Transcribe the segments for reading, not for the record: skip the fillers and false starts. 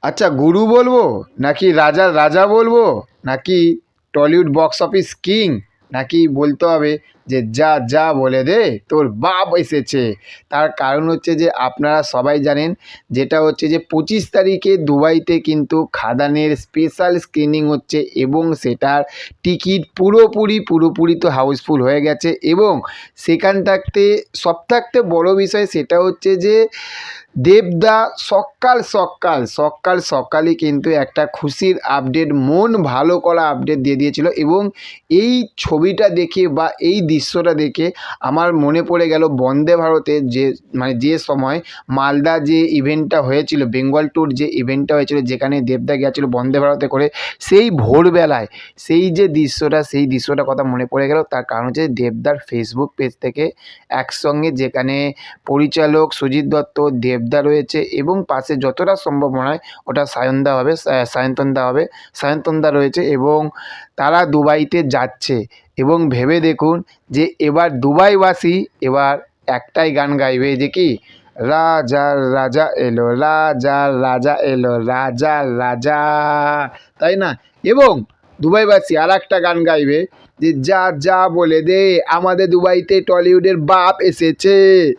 আচ্ছা, গুরু বলবো নাকি রাজার রাজা বলবো নাকি টলিউড বক্স অফিস কিং, নাকি বলতে হবে যে যা যা বলে দে তোর বাপ এসেছে। তার কারণ হচ্ছে যে আপনারা সবাই জানেন, যেটা হচ্ছে যে 25 তারিখে দুবাইতে কিন্তু খাদানের স্পেশাল স্ক্রিনিং হচ্ছে এবং সেটার টিকিট পুরোপুরি তো হাউসফুল হয়ে গেছে। এবং সেখান থাকতে সবথাকতে বড় বিষয় সেটা হচ্ছে যে দেবদা সকালই কিন্তু একটা খুশির আপডেট, মন ভালো করা আপডেট দিয়ে দিয়েছিল। এবং এই ছবিটা দেখে বা এই দৃশ্যটা দেখে আমার মনে পড়ে গেল বন্দে ভারতের যে সময় মালদা যে ইভেন্টটা হয়েছিল, বেঙ্গল ট্যুর যে ইভেন্টটা হয়েছিল, যেখানে দেবদা গিয়েছিল বন্দে ভারতে করে, সেই ভোরবেলায় সেই যে দৃশ্যটা কথা মনে পড়ে গেল। তার কারণ হচ্ছে দেবদার ফেসবুক পেজ থেকে একসঙ্গে, যেখানে পরিচালক সুজিত দত্ত, দেবদা রয়েছে এবং পাশে যতটা সম্ভব মনে হয় ওটা সায়ন্তনদা রয়েছে এবং তারা দুবাইতে যাচ্ছে। এবং ভেবে দেখুন যে এবার দুবাইবাসী এবার একটাই গান গাইবে, যে কি রাজার রাজা এলো, রাজার রাজা এলো, রাজার রাজা, তাই না? এবং দুবাইবাসী আর একটা গান গাইবে, যে যা যা বলে দে আমাদের দুবাইতে টলিউডের বাপ এসেছে,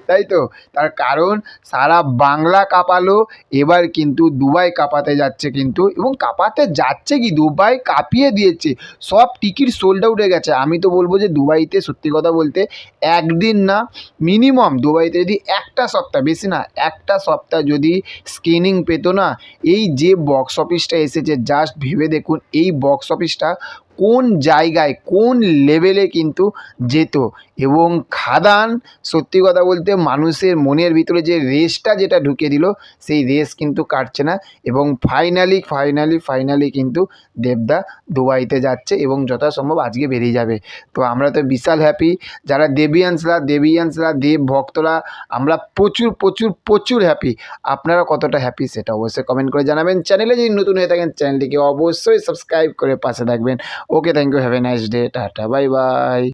তাই তো? তার কারণ সারা বাংলা কাঁপালো, এবার কিন্তু দুবাই কাঁপাতে যাচ্ছে কিন্তু, এবং কাঁপাতে যাচ্ছে কি দুবাই কাঁপিয়ে দিয়েছে, সব টিকিট সোল্ড আউট হয়ে গেছে। আমি তো বলবো যে দুবাইতে সত্যি কথা বলতে একদিন না, মিনিমাম দুবাইতে যদি একটা সপ্তাহ, বেশি না একটা সপ্তাহ যদি স্ক্রিনিং পেতো না, এই যে বক্স অফিসটা এসেছে জাস্ট ভেবে দেখুন এই বক্স অফিসটা কোন জায়গায় কোন লেভেলে কিন্তু যেত। এবং খাদান সত্যি কথা বলতে মানুষের মনের ভিতরে যে রেসটা যেটা ঢুকিয়ে দিল, সেই রেস কিন্তু কাটছে না। এবং ফাইনালি কিন্তু দেবদা দুবাইতে যাচ্ছে এবং যথাসম্ভব আজকে বেরিয়ে যাবে। তো আমরা তো বিশাল হ্যাপি, যারা দেবিয়ান্সরা দেব ভক্তরা, আমরা প্রচুর হ্যাপি। আপনারা কতটা হ্যাপি সেটা অবশ্যই কমেন্ট করে জানাবেন। চ্যানেলে যদি নতুন হয়ে থাকেন চ্যানেলটিকে অবশ্যই সাবস্ক্রাইব করে পাশে থাকবেন। Okay, thank you, have a nice day, tata, bye by.